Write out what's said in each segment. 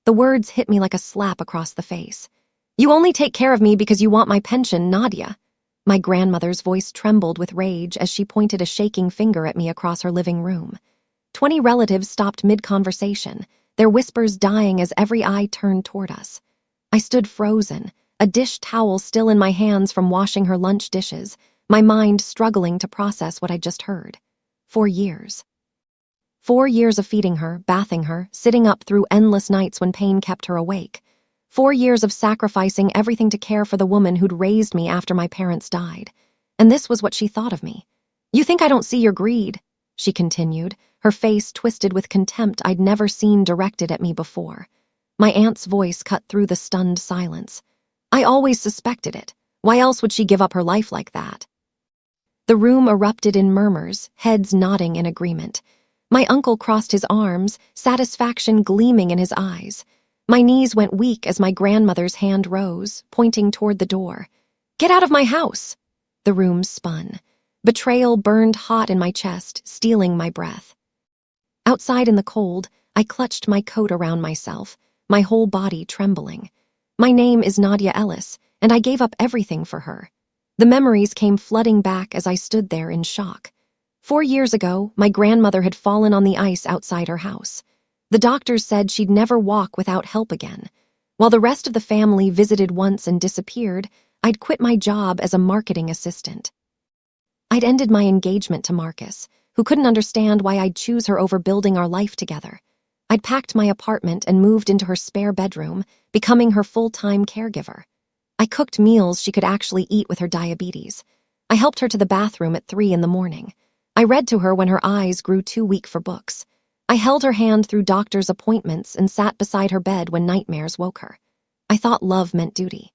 The words hit me like a slap across the face. "You only take care of me because you want my pension, Nadia." My grandmother's voice trembled with rage as she pointed a shaking finger at me across her living room. 20 relatives stopped mid-conversation, their whispers dying as every eye turned toward us. I stood frozen, a dish towel still in my hands from washing her lunch dishes, my mind struggling to process what I'd just heard. 4 years. 4 years of feeding her, bathing her, sitting up through endless nights when pain kept her awake. 4 years of sacrificing everything to care for the woman who'd raised me after my parents died. And this was what she thought of me. "You think I don't see your greed?" she continued, her face twisted with contempt I'd never seen directed at me before. My aunt's voice cut through the stunned silence. "I always suspected it. Why else would she give up her life like that?" The room erupted in murmurs, heads nodding in agreement. My uncle crossed his arms, satisfaction gleaming in his eyes. My knees went weak as my grandmother's hand rose, pointing toward the door. "Get out of my house!" The room spun. Betrayal burned hot in my chest, stealing my breath. Outside in the cold, I clutched my coat around myself, my whole body trembling. My name is Nadia Ellis, and I gave up everything for her. The memories came flooding back as I stood there in shock. 4 years ago, my grandmother had fallen on the ice outside her house. The doctors said she'd never walk without help again. While the rest of the family visited once and disappeared, I'd quit my job as a marketing assistant. I'd ended my engagement to Marcus, who couldn't understand why I'd choose her over building our life together. I'd packed my apartment and moved into her spare bedroom, becoming her full-time caregiver. I cooked meals she could actually eat with her diabetes. I helped her to the bathroom at 3 in the morning. I read to her when her eyes grew too weak for books. I held her hand through doctor's appointments and sat beside her bed when nightmares woke her. I thought love meant duty.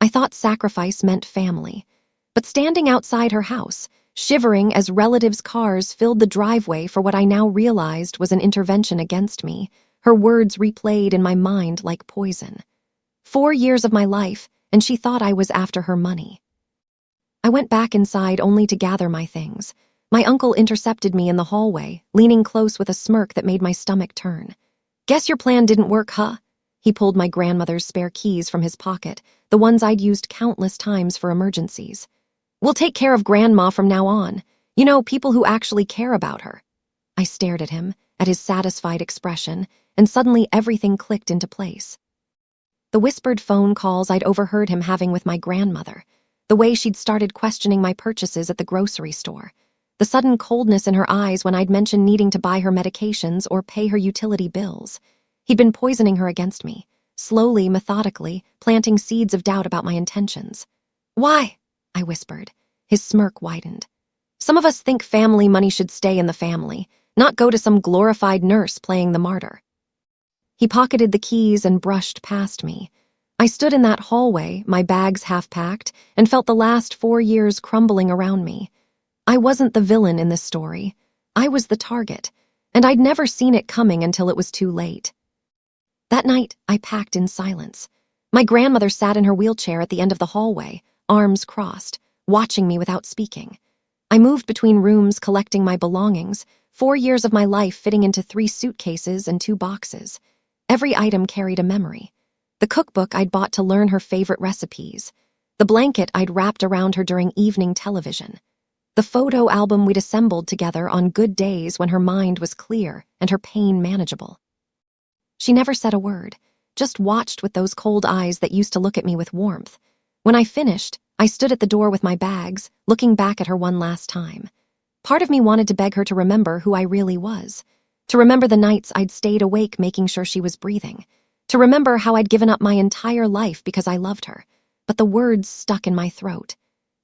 I thought sacrifice meant family. But standing outside her house, shivering as relatives' cars filled the driveway for what I now realized was an intervention against me, her words replayed in my mind like poison. 4 years of my life, and she thought I was after her money. I went back inside only to gather my things. My uncle intercepted me in the hallway, leaning close with a smirk that made my stomach turn. "Guess your plan didn't work, huh?" He pulled my grandmother's spare keys from his pocket, the ones I'd used countless times for emergencies. "We'll take care of Grandma from now on. You know, people who actually care about her." I stared at him, at his satisfied expression, and suddenly everything clicked into place. The whispered phone calls I'd overheard him having with my grandmother, the way she'd started questioning my purchases at the grocery store, the sudden coldness in her eyes when I'd mentioned needing to buy her medications or pay her utility bills. He'd been poisoning her against me, slowly, methodically, planting seeds of doubt about my intentions. "Why?" I whispered. His smirk widened. "Some of us think family money should stay in the family, not go to some glorified nurse playing the martyr." He pocketed the keys and brushed past me. I stood in that hallway, my bags half-packed, and felt the last 4 years crumbling around me. I wasn't the villain in this story. I was the target, and I'd never seen it coming until it was too late. That night, I packed in silence. My grandmother sat in her wheelchair at the end of the hallway, arms crossed, watching me without speaking. I moved between rooms collecting my belongings, 4 years of my life fitting into 3 suitcases and 2 boxes. Every item carried a memory. The cookbook I'd bought to learn her favorite recipes. The blanket I'd wrapped around her during evening television. The photo album we'd assembled together on good days when her mind was clear and her pain manageable. She never said a word, just watched with those cold eyes that used to look at me with warmth. When I finished, I stood at the door with my bags, looking back at her one last time. Part of me wanted to beg her to remember who I really was, to remember the nights I'd stayed awake making sure she was breathing, to remember how I'd given up my entire life because I loved her, but the words stuck in my throat.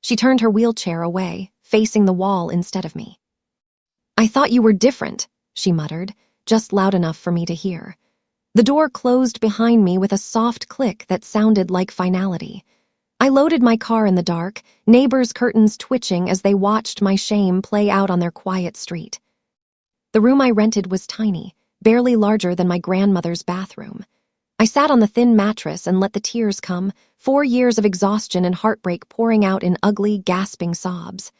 She turned her wheelchair away, facing the wall instead of me. "I thought you were different," she muttered, just loud enough for me to hear. The door closed behind me with a soft click that sounded like finality. I loaded my car in the dark, neighbors' curtains twitching as they watched my shame play out on their quiet street. The room I rented was tiny, barely larger than my grandmother's bathroom. I sat on the thin mattress and let the tears come, 4 years of exhaustion and heartbreak pouring out in ugly, gasping sobs.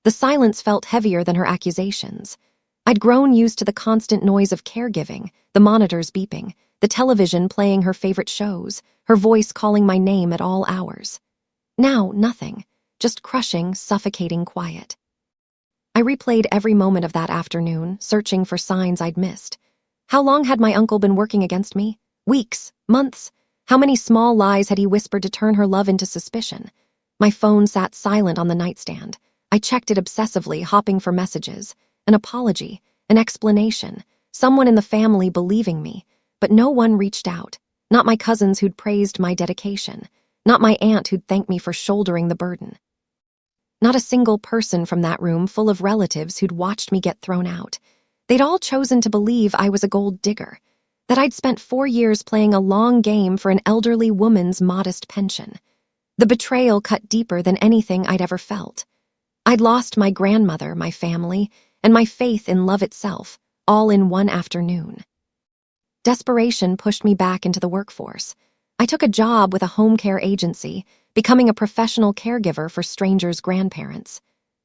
The silence felt heavier than her accusations. I'd grown used to the constant noise of caregiving, the monitors beeping, the television playing her favorite shows, her voice calling my name at all hours. Now, nothing, just crushing, suffocating quiet. I replayed every moment of that afternoon, searching for signs I'd missed. How long had my uncle been working against me? Weeks? Months? How many small lies had he whispered to turn her love into suspicion? My phone sat silent on the nightstand. I checked it obsessively, hopping for messages. An apology, an explanation, someone in the family believing me, but no one reached out. Not my cousins who'd praised my dedication. Not my aunt who'd thanked me for shouldering the burden. Not a single person from that room full of relatives who'd watched me get thrown out. They'd all chosen to believe I was a gold digger, that I'd spent 4 years playing a long game for an elderly woman's modest pension. The betrayal cut deeper than anything I'd ever felt. I'd lost my grandmother, my family, and my faith in love itself, all in one afternoon. Desperation pushed me back into the workforce. I took a job with a home care agency, becoming a professional caregiver for strangers' grandparents.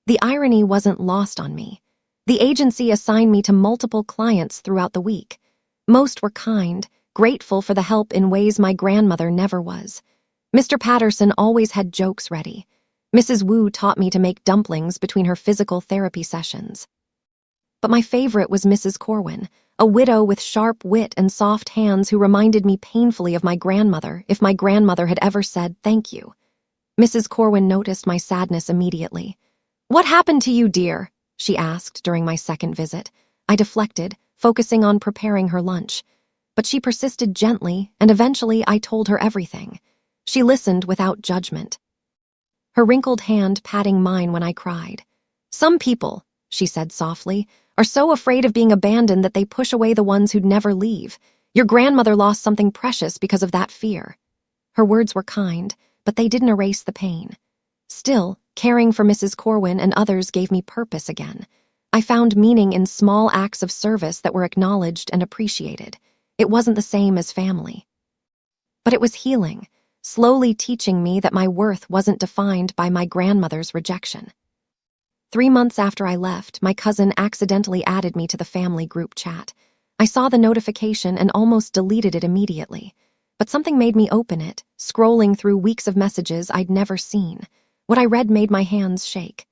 The irony wasn't lost on me. The agency assigned me to multiple clients throughout the week. Most were kind, grateful for the help in ways my grandmother never was. Mr. Patterson always had jokes ready. Mrs. Wu taught me to make dumplings between her physical therapy sessions. But my favorite was Mrs. Corwin, a widow with sharp wit and soft hands who reminded me painfully of my grandmother if my grandmother had ever said thank you. Mrs. Corwin noticed my sadness immediately. "What happened to you, dear?" she asked during my second visit. I deflected, focusing on preparing her lunch. But she persisted gently, and eventually I told her everything. She listened without judgment, her wrinkled hand patting mine when I cried. "Some people," she said softly, "are so afraid of being abandoned that they push away the ones who'd never leave. Your grandmother lost something precious because of that fear." Her words were kind, but they didn't erase the pain. Still, caring for Mrs. Corwin and others gave me purpose again. I found meaning in small acts of service that were acknowledged and appreciated. It wasn't the same as family. But it was healing, slowly teaching me that my worth wasn't defined by my grandmother's rejection. 3 months after I left, my cousin accidentally added me to the family group chat. I saw the notification and almost deleted it immediately. But something made me open it, scrolling through weeks of messages I'd never seen. What I read made my hands shake.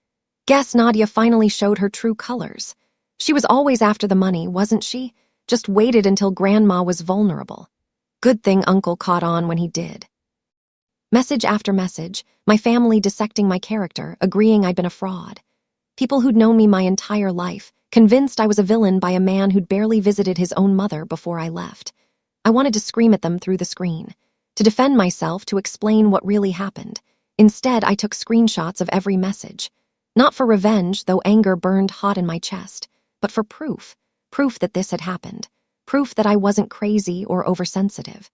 Guess Nadia finally showed her true colors. She was always after the money, wasn't she? Just waited until Grandma was vulnerable. Good thing Uncle caught on when he did. Message after message, my family dissecting my character, agreeing I'd been a fraud. People who'd known me my entire life, convinced I was a villain by a man who'd barely visited his own mother before I left. I wanted to scream at them through the screen, to defend myself, to explain what really happened. Instead, I took screenshots of every message. Not for revenge, though anger burned hot in my chest, but for proof. Proof that this had happened. Proof that I wasn't crazy or oversensitive.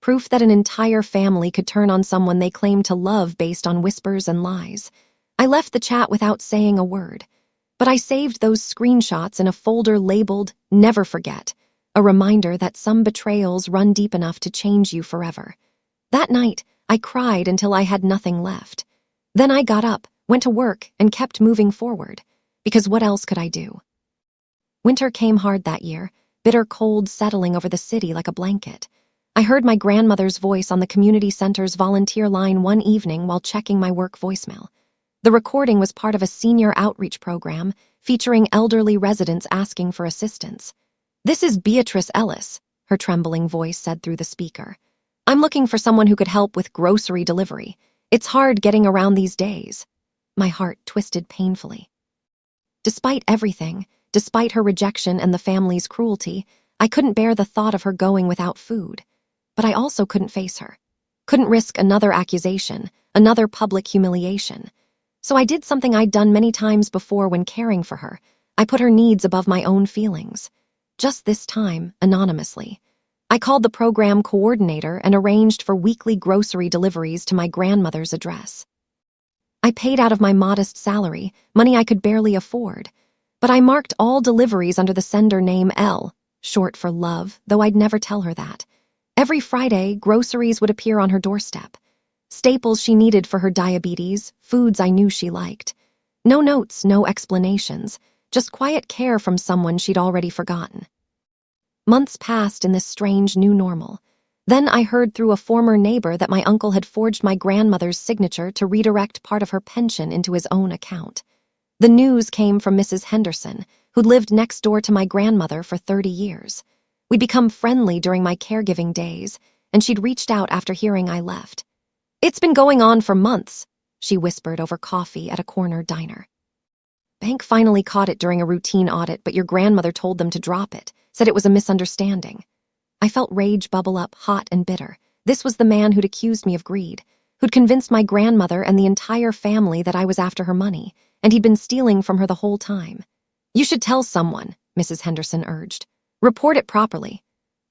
Proof that an entire family could turn on someone they claimed to love based on whispers and lies. I left the chat without saying a word, but I saved those screenshots in a folder labeled "Never Forget," a reminder that some betrayals run deep enough to change you forever. That night, I cried until I had nothing left. Then I got up, went to work, and kept moving forward, because what else could I do? Winter came hard that year, bitter cold settling over the city like a blanket. I heard my grandmother's voice on the community center's volunteer line one evening while checking my work voicemail. The recording was part of a senior outreach program featuring elderly residents asking for assistance. "This is Beatrice Ellis," her trembling voice said through the speaker. "I'm looking for someone who could help with grocery delivery. It's hard getting around these days." My heart twisted painfully. Despite everything, despite her rejection and the family's cruelty, I couldn't bear the thought of her going without food. But I also couldn't face her. Couldn't risk another accusation, another public humiliation. So I did something I'd done many times before when caring for her. I put her needs above my own feelings. Just this time, anonymously. I called the program coordinator and arranged for weekly grocery deliveries to my grandmother's address. I paid out of my modest salary, money I could barely afford. But I marked all deliveries under the sender name L, short for love, though I'd never tell her that. Every Friday, groceries would appear on her doorstep. Staples she needed for her diabetes, foods I knew she liked. No notes, no explanations, just quiet care from someone she'd already forgotten. Months passed in this strange new normal. Then I heard through a former neighbor that my uncle had forged my grandmother's signature to redirect part of her pension into his own account. The news came from Mrs. Henderson, who'd lived next door to my grandmother for 30 years. We'd become friendly during my caregiving days, and she'd reached out after hearing I left. "It's been going on for months," she whispered over coffee at a corner diner. "Bank finally caught it during a routine audit, but your grandmother told them to drop it, said it was a misunderstanding." I felt rage bubble up, hot and bitter. This was the man who'd accused me of greed, who'd convinced my grandmother and the entire family that I was after her money, and he'd been stealing from her the whole time. "You should tell someone," Mrs. Henderson urged. "Report it properly."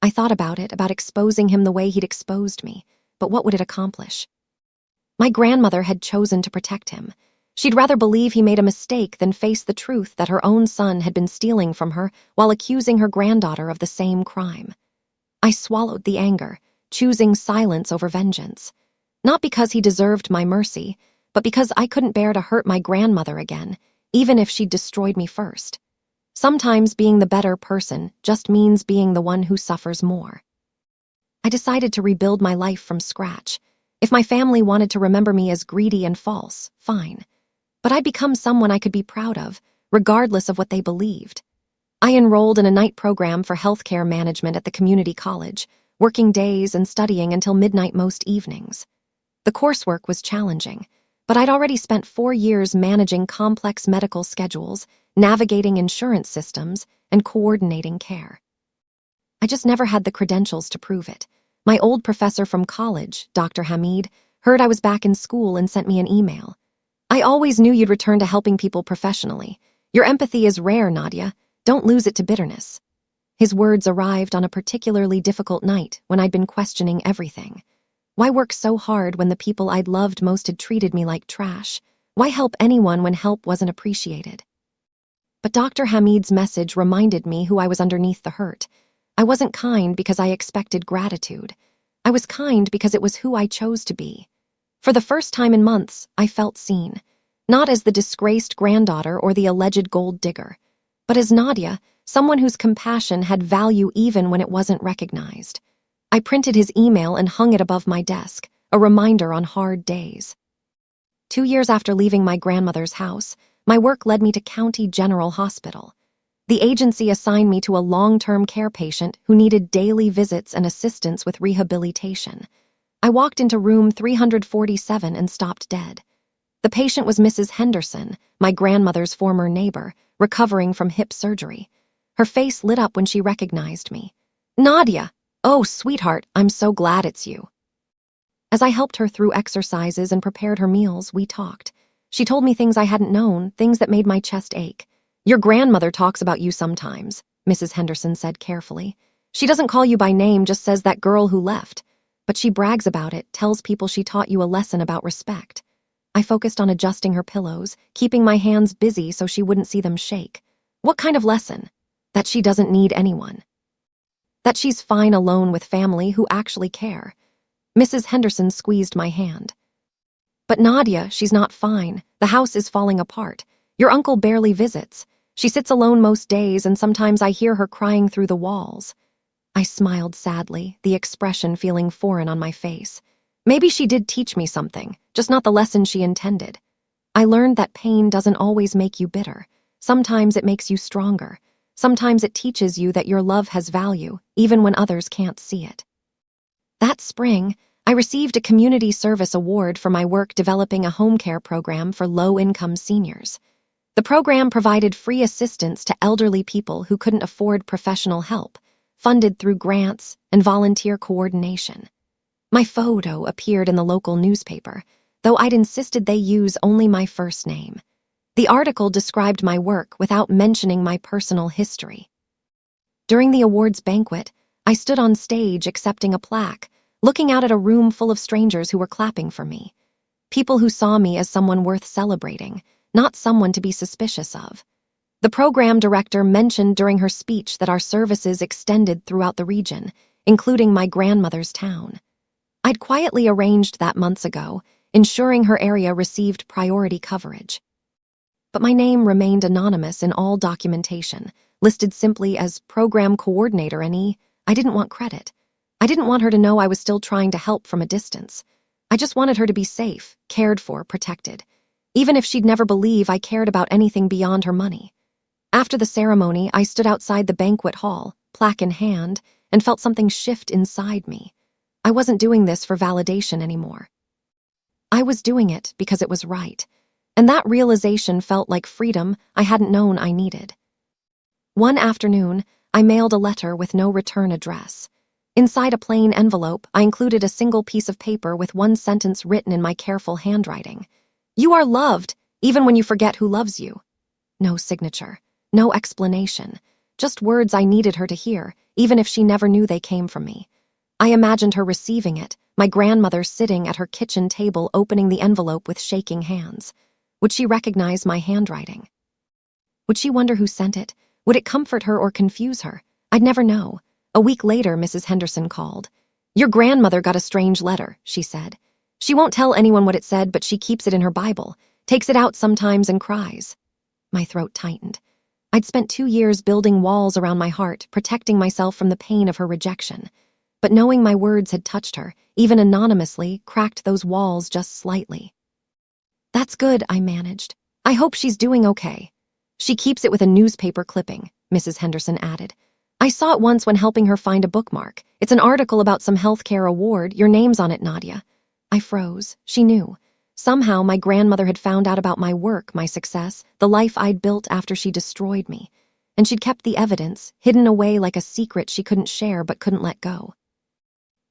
I thought about it, about exposing him the way he'd exposed me, but what would it accomplish? My grandmother had chosen to protect him. She'd rather believe he made a mistake than face the truth that her own son had been stealing from her while accusing her granddaughter of the same crime. I swallowed the anger, choosing silence over vengeance. Not because he deserved my mercy, but because I couldn't bear to hurt my grandmother again, even if she'd destroyed me first. Sometimes being the better person just means being the one who suffers more. I decided to rebuild my life from scratch. If my family wanted to remember me as greedy and false, fine. But I'd become someone I could be proud of, regardless of what they believed. I enrolled in a night program for healthcare management at the community college, working days and studying until midnight most evenings. The coursework was challenging, but I'd already spent 4 years managing complex medical schedules, navigating insurance systems, and coordinating care. I just never had the credentials to prove it. My old professor from college, Dr. Hamid, heard I was back in school and sent me an email. "I always knew you'd return to helping people professionally. Your empathy is rare, Nadia. Don't lose it to bitterness." His words arrived on a particularly difficult night when I'd been questioning everything. Why work so hard when the people I'd loved most had treated me like trash? Why help anyone when help wasn't appreciated? But Dr. Hamid's message reminded me who I was underneath the hurt. I wasn't kind because I expected gratitude. I was kind because it was who I chose to be. For the first time in months, I felt seen. Not as the disgraced granddaughter or the alleged gold digger, but as Nadia, someone whose compassion had value even when it wasn't recognized. I printed his email and hung it above my desk, a reminder on hard days. 2 years after leaving my grandmother's house, my work led me to County General Hospital. The agency assigned me to a long-term care patient who needed daily visits and assistance with rehabilitation. I walked into room 347 and stopped dead. The patient was Mrs. Henderson, my grandmother's former neighbor, recovering from hip surgery. Her face lit up when she recognized me. "Nadia! Oh, sweetheart, I'm so glad it's you." As I helped her through exercises and prepared her meals, we talked. She told me things I hadn't known, things that made my chest ache. "Your grandmother talks about you sometimes," Mrs. Henderson said carefully. "She doesn't call you by name, just says that girl who left. But she brags about it, tells people she taught you a lesson about respect." I focused on adjusting her pillows, keeping my hands busy so she wouldn't see them shake. What kind of lesson? That she doesn't need anyone. That she's fine alone with family who actually care. Mrs. Henderson squeezed my hand. "But Nadia, she's not fine. The house is falling apart. Your uncle barely visits. She sits alone most days, and sometimes I hear her crying through the walls." I smiled sadly, the expression feeling foreign on my face. Maybe she did teach me something, just not the lesson she intended. I learned that pain doesn't always make you bitter. Sometimes it makes you stronger. Sometimes it teaches you that your love has value, even when others can't see it. That spring, I received a community service award for my work developing a home care program for low-income seniors. The program provided free assistance to elderly people who couldn't afford professional help, funded through grants and volunteer coordination. My photo appeared in the local newspaper, though I'd insisted they use only my first name. The article described my work without mentioning my personal history. During the awards banquet, I stood on stage accepting a plaque, looking out at a room full of strangers who were clapping for me. People who saw me as someone worth celebrating, not someone to be suspicious of. The program director mentioned during her speech that our services extended throughout the region, including my grandmother's town. I'd quietly arranged that months ago, ensuring her area received priority coverage. but my name remained anonymous in all documentation, listed simply as program coordinator and I didn't want credit. I didn't want her to know I was still trying to help from a distance. I just wanted her to be safe, cared for, protected, even if she'd never believe I cared about anything beyond her money. After the ceremony, I stood outside the banquet hall, plaque in hand, and felt something shift inside me. I wasn't doing this for validation anymore. I was doing it because it was right, and that realization felt like freedom I hadn't known I needed. One afternoon, I mailed a letter with no return address. Inside a plain envelope, I included a single piece of paper with one sentence written in my careful handwriting. "You are loved, even when you forget who loves you." No signature, no explanation, just words I needed her to hear, even if she never knew they came from me. I imagined her receiving it, my grandmother sitting at her kitchen table opening the envelope with shaking hands. Would she recognize my handwriting? Would she wonder who sent it? Would it comfort her or confuse her? I'd never know. A week later, Mrs. Henderson called. "Your grandmother got a strange letter," she said. "She won't tell anyone what it said, but she keeps it in her Bible, takes it out sometimes and cries." My throat tightened. I'd spent 2 years building walls around my heart, protecting myself from the pain of her rejection. But knowing my words had touched her, even anonymously, cracked those walls just slightly. "That's good," I managed. "I hope she's doing okay." "She keeps it with a newspaper clipping," Mrs. Henderson added. "I saw it once when helping her find a bookmark. It's an article about some healthcare award. Your name's on it, Nadia." I froze. She knew. Somehow my grandmother had found out about my work, my success, the life I'd built after she destroyed me. And she'd kept the evidence, hidden away like a secret she couldn't share but couldn't let go.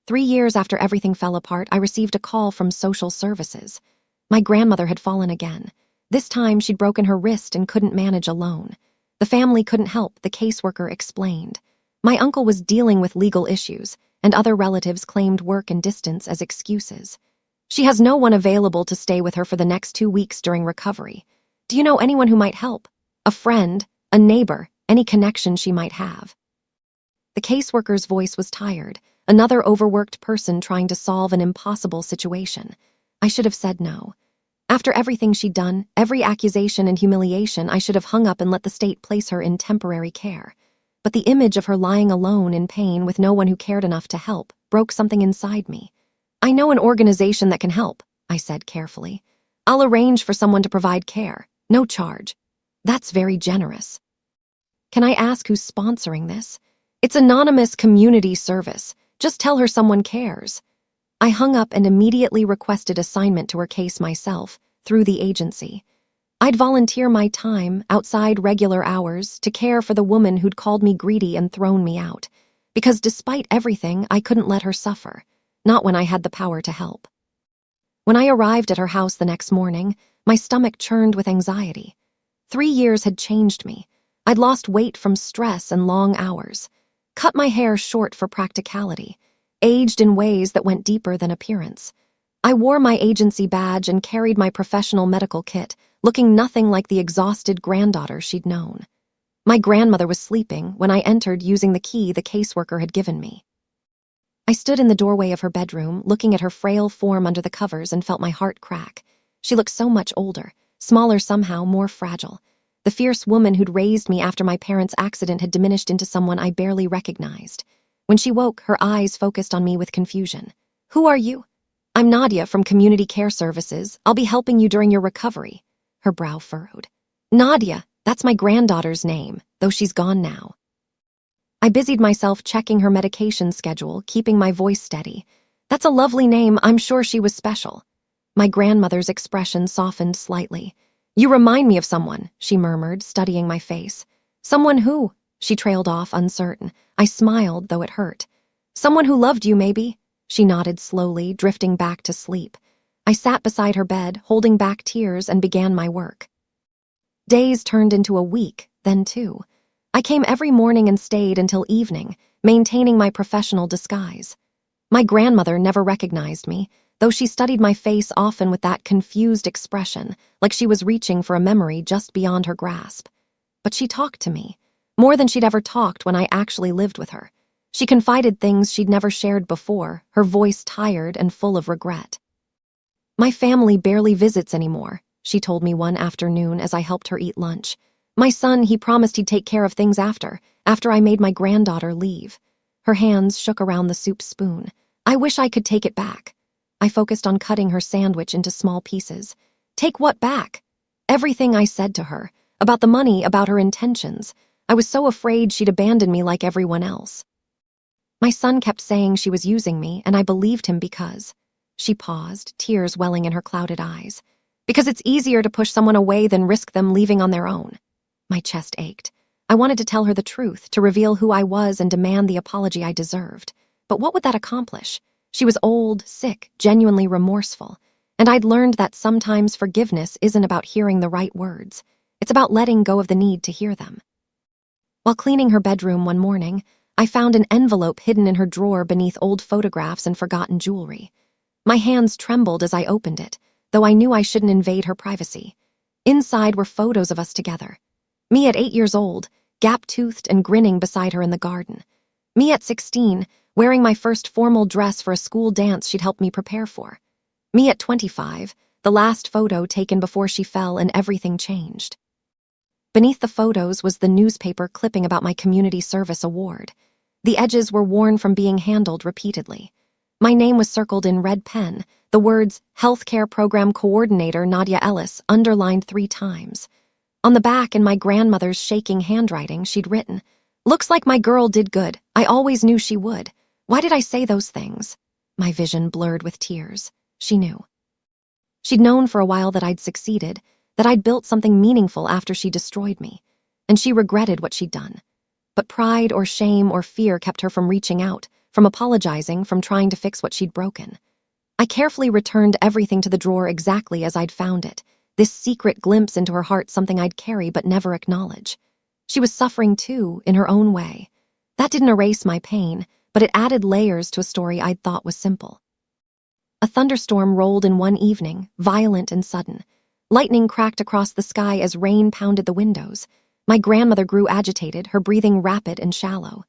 3 years after everything fell apart, I received a call from social services. My grandmother had fallen again. This time she'd broken her wrist and couldn't manage alone. The family couldn't help, the caseworker explained. My uncle was dealing with legal issues, and other relatives claimed work and distance as excuses. "She has no one available to stay with her for the next 2 weeks during recovery. Do you know anyone who might help? A friend, a neighbor, any connection she might have?" The caseworker's voice was tired, another overworked person trying to solve an impossible situation. I should have said no. After everything she'd done, every accusation and humiliation, I should have hung up and let the state place her in temporary care. But the image of her lying alone in pain with no one who cared enough to help broke something inside me. "I know an organization that can help," I said carefully. "I'll arrange for someone to provide care. No charge." "That's very generous." "Can I ask who's sponsoring this?" "It's anonymous community service. Just tell her someone cares." I hung up and immediately requested assignment to her case myself, through the agency. I'd volunteer my time, outside regular hours, to care for the woman who'd called me greedy and thrown me out. Because despite everything, I couldn't let her suffer. Not when I had the power to help. When I arrived at her house the next morning, my stomach churned with anxiety. 3 years had changed me. I'd lost weight from stress and long hours, cut my hair short for practicality, aged in ways that went deeper than appearance. I wore my agency badge and carried my professional medical kit, looking nothing like the exhausted granddaughter she'd known. My grandmother was sleeping when I entered using the key the caseworker had given me. I stood in the doorway of her bedroom, looking at her frail form under the covers, and felt my heart crack. She looked so much older, smaller somehow, more fragile. The fierce woman who'd raised me after my parents' accident had diminished into someone I barely recognized. When she woke, her eyes focused on me with confusion. "Who are you?" "I'm Nadia from Community Care Services. I'll be helping you during your recovery." Her brow furrowed. "Nadia, that's my granddaughter's name, though she's gone now." I busied myself checking her medication schedule, keeping my voice steady. "That's a lovely name. I'm sure she was special." My grandmother's expression softened slightly. "You remind me of someone," she murmured, studying my face. "Someone who?" She trailed off, uncertain. I smiled, though it hurt. "Someone who loved you, maybe?" She nodded slowly, drifting back to sleep. I sat beside her bed, holding back tears, and began my work. Days turned into a week, then 2. I came every morning and stayed until evening, maintaining my professional disguise. My grandmother never recognized me, though she studied my face often with that confused expression, like she was reaching for a memory just beyond her grasp. But she talked to me, more than she'd ever talked when I actually lived with her. She confided things she'd never shared before, her voice tired and full of regret. "My family barely visits anymore," she told me one afternoon as I helped her eat lunch. My son, he promised he'd take care of things after I made my granddaughter leave. Her hands shook around the soup spoon. I wish I could take it back. I focused on cutting her sandwich into small pieces. Take what back? Everything I said to her. About the money, about her intentions. I was so afraid she'd abandon me like everyone else. My son kept saying she was using me, and I believed him because… She paused, tears welling in her clouded eyes. Because it's easier to push someone away than risk them leaving on their own. My chest ached. I wanted to tell her the truth, to reveal who I was and demand the apology I deserved. But what would that accomplish? She was old, sick, genuinely remorseful. And I'd learned that sometimes forgiveness isn't about hearing the right words. It's about letting go of the need to hear them. While cleaning her bedroom one morning, I found an envelope hidden in her drawer beneath old photographs and forgotten jewelry. My hands trembled as I opened it, though I knew I shouldn't invade her privacy. Inside were photos of us together. Me at 8 years old, gap-toothed and grinning beside her in the garden. Me at 16, wearing my first formal dress for a school dance she'd helped me prepare for. Me at 25, the last photo taken before she fell and everything changed. Beneath the photos was the newspaper clipping about my community service award. The edges were worn from being handled repeatedly. My name was circled in red pen, the words Healthcare Program Coordinator Nadia Ellis underlined 3 times. On the back, in my grandmother's shaking handwriting, she'd written, "Looks like my girl did good. I always knew she would. Why did I say those things?" My vision blurred with tears. She knew. She'd known for a while that I'd succeeded, that I'd built something meaningful after she destroyed me, and she regretted what she'd done. But pride or shame or fear kept her from reaching out, from apologizing, from trying to fix what she'd broken. I carefully returned everything to the drawer exactly as I'd found it, this secret glimpse into her heart, something I'd carry but never acknowledge. She was suffering too, in her own way. That didn't erase my pain, but it added layers to a story I'd thought was simple. A thunderstorm rolled in one evening, violent and sudden. Lightning cracked across the sky as rain pounded the windows. My grandmother grew agitated, her breathing rapid and shallow.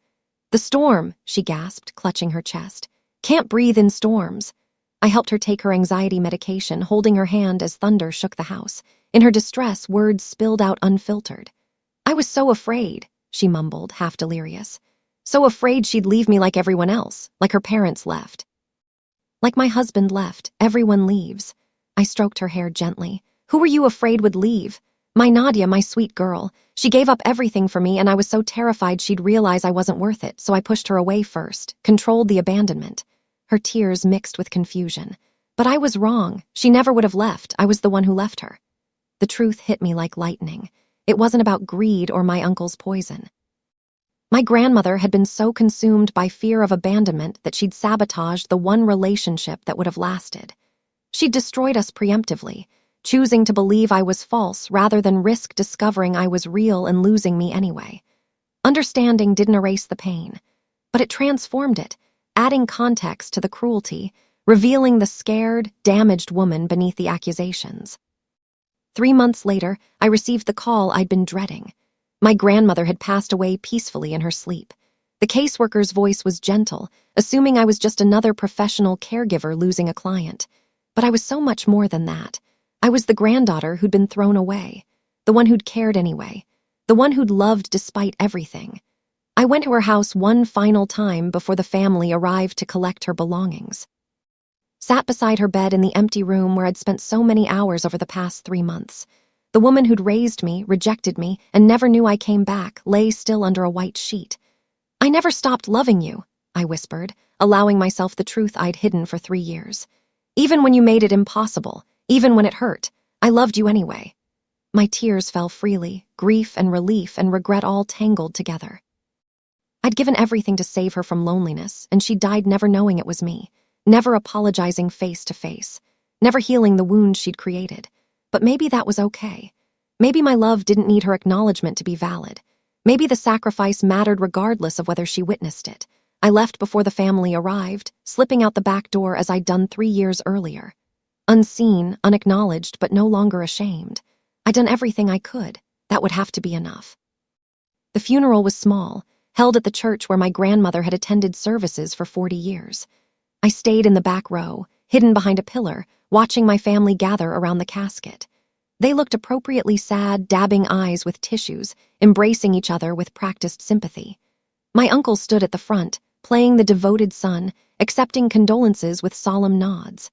"The storm," she gasped, clutching her chest. "Can't breathe in storms." I helped her take her anxiety medication, holding her hand as thunder shook the house. In her distress, words spilled out unfiltered. "I was so afraid," she mumbled, half delirious. "So afraid she'd leave me like everyone else, like her parents left." Like my husband left, everyone leaves. I stroked her hair gently. "Who were you afraid would leave?" "My Nadia, my sweet girl. She gave up everything for me, and I was so terrified she'd realize I wasn't worth it, so I pushed her away first, controlled the abandonment." Her tears mixed with confusion. "But I was wrong. She never would have left. I was the one who left her." The truth hit me like lightning. It wasn't about greed or my uncle's poison. My grandmother had been so consumed by fear of abandonment that she'd sabotaged the one relationship that would have lasted. She'd destroyed us preemptively, choosing to believe I was false rather than risk discovering I was real and losing me anyway. Understanding didn't erase the pain, but it transformed it, adding context to the cruelty, revealing the scared, damaged woman beneath the accusations. 3 months later, I received the call I'd been dreading. My grandmother had passed away peacefully in her sleep. The caseworker's voice was gentle, assuming I was just another professional caregiver losing a client. But I was so much more than that. I was the granddaughter who'd been thrown away, the one who'd cared anyway, the one who'd loved despite everything. I went to her house one final time before the family arrived to collect her belongings. Sat beside her bed in the empty room where I'd spent so many hours over the past 3 months. The woman who'd raised me, rejected me, and never knew I came back lay still under a white sheet. "I never stopped loving you," I whispered, allowing myself the truth I'd hidden for 3 years. "Even when you made it impossible, even when it hurt, I loved you anyway." My tears fell freely, grief and relief and regret all tangled together. I'd given everything to save her from loneliness, and she died never knowing it was me, never apologizing face to face, never healing the wounds she'd created. But maybe that was okay. Maybe my love didn't need her acknowledgement to be valid. Maybe the sacrifice mattered regardless of whether she witnessed it. I left before the family arrived, slipping out the back door as I'd done 3 years earlier. Unseen, unacknowledged, but no longer ashamed. I'd done everything I could. That would have to be enough. The funeral was small, held at the church where my grandmother had attended services for 40 years. I stayed in the back row, hidden behind a pillar, watching my family gather around the casket. They looked appropriately sad, dabbing eyes with tissues, embracing each other with practiced sympathy. My uncle stood at the front, playing the devoted son, accepting condolences with solemn nods.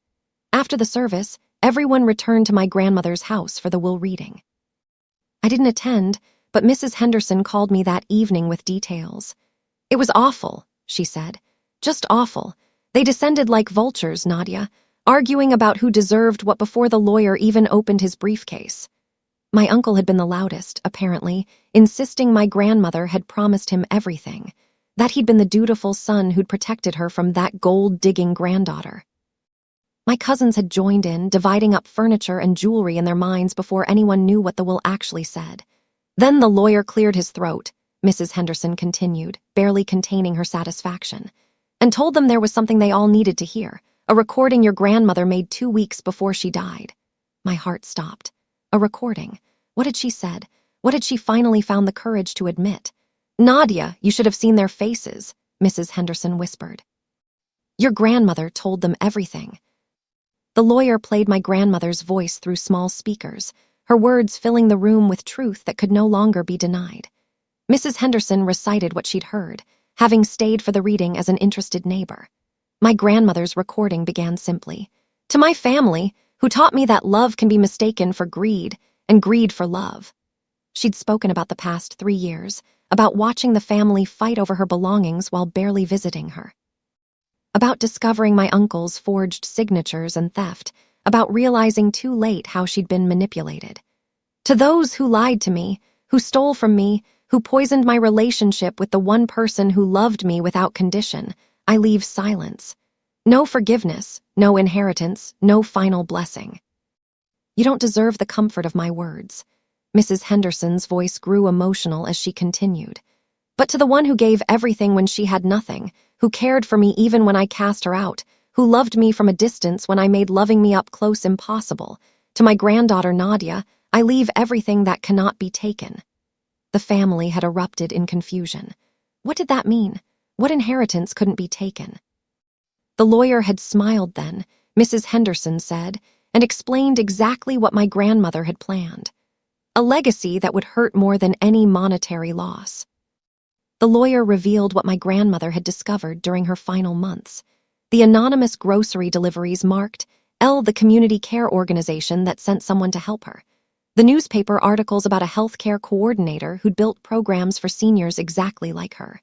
After the service, everyone returned to my grandmother's house for the will reading. I didn't attend, but Mrs. Henderson called me that evening with details. "It was awful," she said. "Just awful. They descended like vultures, Nadia, arguing about who deserved what before the lawyer even opened his briefcase." My uncle had been the loudest, apparently, insisting my grandmother had promised him everything, that he'd been the dutiful son who'd protected her from that gold-digging granddaughter. My cousins had joined in, dividing up furniture and jewelry in their minds before anyone knew what the will actually said. Then the lawyer cleared his throat, Mrs. Henderson continued, barely containing her satisfaction, and told them there was something they all needed to hear, a recording your grandmother made 2 weeks before she died. My heart stopped. A recording. What had she said? What had she finally found the courage to admit? "Nadia, you should have seen their faces," Mrs. Henderson whispered. "Your grandmother told them everything." The lawyer played my grandmother's voice through small speakers, her words filling the room with truth that could no longer be denied. Mrs. Henderson recited what she'd heard, having stayed for the reading as an interested neighbor. My grandmother's recording began simply, "To my family, who taught me that love can be mistaken for greed, and greed for love." She'd spoken about the past 3 years, about watching the family fight over her belongings while barely visiting her, about discovering my uncle's forged signatures and theft, about realizing too late how she'd been manipulated. "To those who lied to me, who stole from me, who poisoned my relationship with the one person who loved me without condition, I leave silence. No forgiveness, no inheritance, no final blessing. You don't deserve the comfort of my words." Mrs. Henderson's voice grew emotional as she continued. "But to the one who gave everything when she had nothing, who cared for me even when I cast her out, who loved me from a distance when I made loving me up close impossible, to my granddaughter Nadia, I leave everything that cannot be taken." The family had erupted in confusion. What did that mean? What inheritance couldn't be taken? The lawyer had smiled then, Mrs. Henderson said, and explained exactly what my grandmother had planned. A legacy that would hurt more than any monetary loss. The lawyer revealed what my grandmother had discovered during her final months. The anonymous grocery deliveries marked the community care organization that sent someone to help her. The newspaper articles about a healthcare coordinator who'd built programs for seniors exactly like her.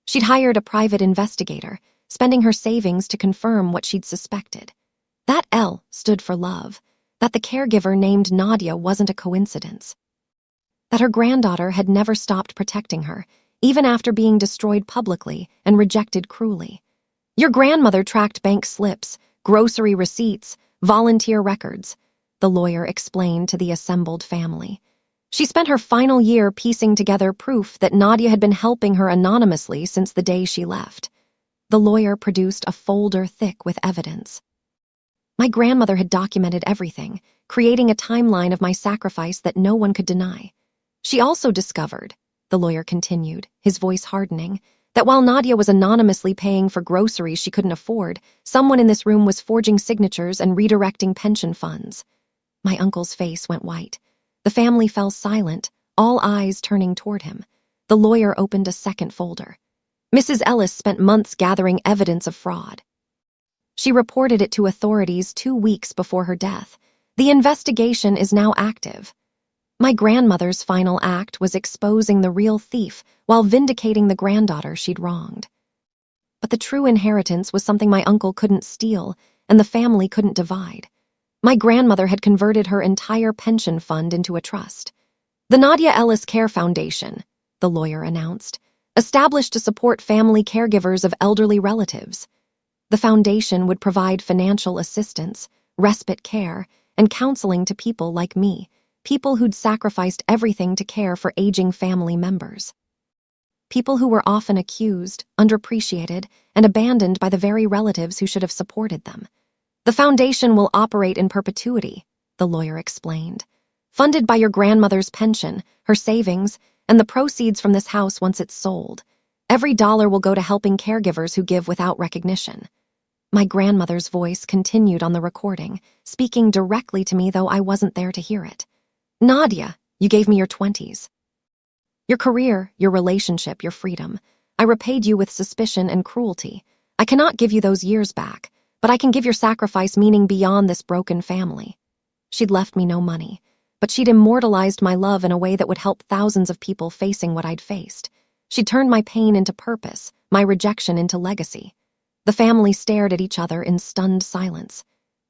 She'd hired a private investigator, spending her savings to confirm what she'd suspected. That L stood for love, that the caregiver named Nadia wasn't a coincidence. That her granddaughter had never stopped protecting her, even after being destroyed publicly and rejected cruelly. Your grandmother tracked bank slips, grocery receipts, volunteer records, the lawyer explained to the assembled family. She spent her final year piecing together proof that Nadia had been helping her anonymously since the day she left. The lawyer produced a folder thick with evidence. My grandmother had documented everything, creating a timeline of my sacrifice that no one could deny. She also discovered, the lawyer continued, his voice hardening, that while Nadia was anonymously paying for groceries she couldn't afford, someone in this room was forging signatures and redirecting pension funds. My uncle's face went white. The family fell silent, all eyes turning toward him. The lawyer opened a second folder. Mrs. Ellis spent months gathering evidence of fraud. She reported it to authorities 2 weeks before her death. The investigation is now active. My grandmother's final act was exposing the real thief while vindicating the granddaughter she'd wronged. But the true inheritance was something my uncle couldn't steal and the family couldn't divide. My grandmother had converted her entire pension fund into a trust. The Nadia Ellis Care Foundation, the lawyer announced, established to support family caregivers of elderly relatives. The foundation would provide financial assistance, respite care, and counseling to people like me, people who'd sacrificed everything to care for aging family members. People who were often accused, underappreciated, and abandoned by the very relatives who should have supported them. The foundation will operate in perpetuity, the lawyer explained, funded by your grandmother's pension, her savings, and the proceeds from this house once it's sold. Every dollar will go to helping caregivers who give without recognition. My grandmother's voice continued on the recording, speaking directly to me though I wasn't there to hear it. Nadia, you gave me your 20s. Your career, your relationship, your freedom. I repaid you with suspicion and cruelty. I cannot give you those years back, but I can give your sacrifice meaning beyond this broken family. She'd left me no money, but she'd immortalized my love in a way that would help thousands of people facing what I'd faced. She'd turned my pain into purpose, my rejection into legacy. The family stared at each other in stunned silence.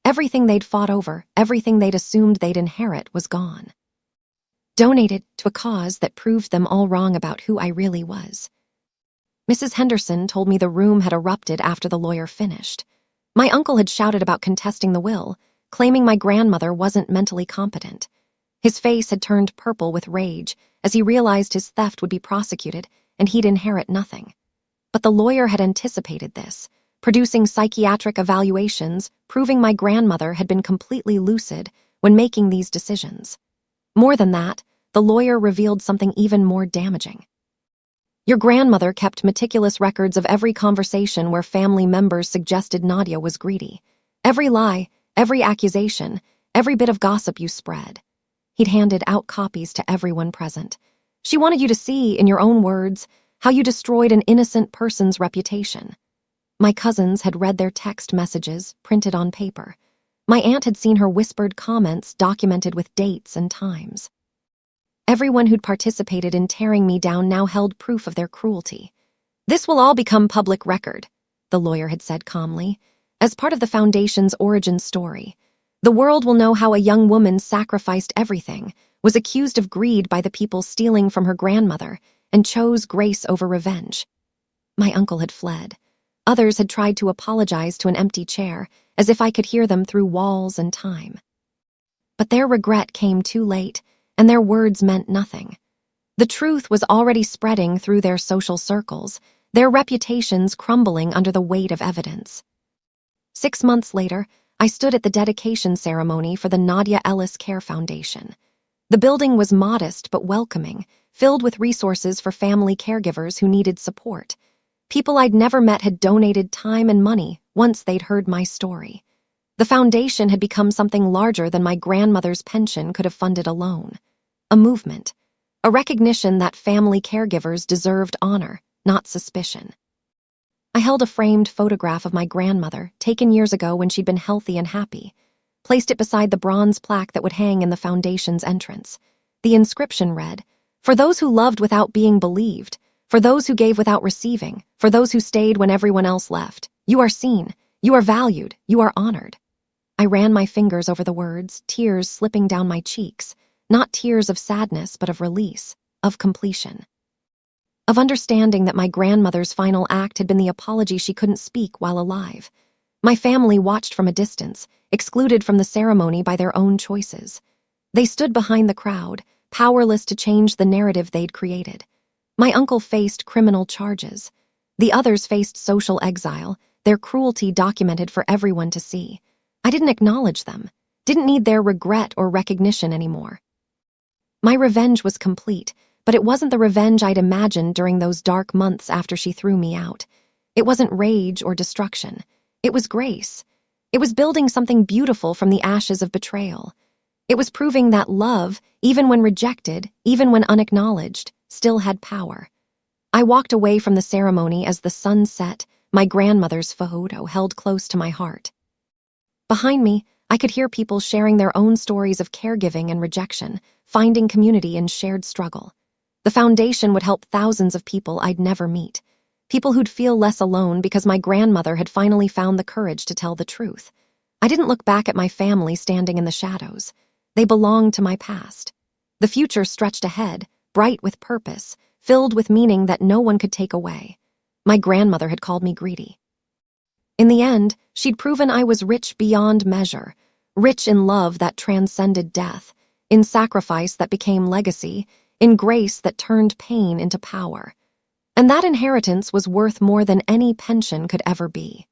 Everything they'd fought over, everything they'd assumed they'd inherit was gone. Donated to a cause that proved them all wrong about who I really was. Mrs. Henderson told me the room had erupted after the lawyer finished. My uncle had shouted about contesting the will, claiming my grandmother wasn't mentally competent. His face had turned purple with rage as he realized his theft would be prosecuted and he'd inherit nothing. But the lawyer had anticipated this, producing psychiatric evaluations proving my grandmother had been completely lucid when making these decisions. More than that, the lawyer revealed something even more damaging. Your grandmother kept meticulous records of every conversation where family members suggested Nadia was greedy. Every lie, every accusation, every bit of gossip you spread. He'd handed out copies to everyone present. She wanted you to see, in your own words, how you destroyed an innocent person's reputation. My cousins had read their text messages, printed on paper. My aunt had seen her whispered comments documented with dates and times. Everyone who'd participated in tearing me down now held proof of their cruelty. This will all become public record, the lawyer had said calmly, as part of the foundation's origin story. The world will know how a young woman sacrificed everything, was accused of greed by the people stealing from her grandmother, and chose grace over revenge. My uncle had fled. Others had tried to apologize to an empty chair, as if I could hear them through walls and time. But their regret came too late, and their words meant nothing. The truth was already spreading through their social circles, their reputations crumbling under the weight of evidence. 6 months later, I stood at the dedication ceremony for the Nadia Ellis Care Foundation. The building was modest but welcoming, filled with resources for family caregivers who needed support. People I'd never met had donated time and money once they'd heard my story. The foundation had become something larger than my grandmother's pension could have funded alone. A movement. A recognition that family caregivers deserved honor, not suspicion. I held a framed photograph of my grandmother, taken years ago when she'd been healthy and happy, placed it beside the bronze plaque that would hang in the foundation's entrance. The inscription read, "For those who loved without being believed, for those who gave without receiving, for those who stayed when everyone else left, you are seen, you are valued, you are honored." I ran my fingers over the words, tears slipping down my cheeks, not tears of sadness but of release, of completion. Of understanding that my grandmother's final act had been the apology she couldn't speak while alive. My family watched from a distance, excluded from the ceremony by their own choices. They stood behind the crowd, powerless to change the narrative they'd created. My uncle faced criminal charges. The others faced social exile, their cruelty documented for everyone to see. I didn't acknowledge them, didn't need their regret or recognition anymore. My revenge was complete, but it wasn't the revenge I'd imagined during those dark months after she threw me out. It wasn't rage or destruction. It was grace. It was building something beautiful from the ashes of betrayal. It was proving that love, even when rejected, even when unacknowledged, still had power. I walked away from the ceremony as the sun set, my grandmother's photo held close to my heart. Behind me, I could hear people sharing their own stories of caregiving and rejection, finding community in shared struggle. The foundation would help thousands of people I'd never meet, people who'd feel less alone because my grandmother had finally found the courage to tell the truth. I didn't look back at my family standing in the shadows. They belonged to my past. The future stretched ahead, bright with purpose, filled with meaning that no one could take away. My grandmother had called me greedy. In the end, she'd proven I was rich beyond measure, rich in love that transcended death, in sacrifice that became legacy, in grace that turned pain into power. And that inheritance was worth more than any pension could ever be.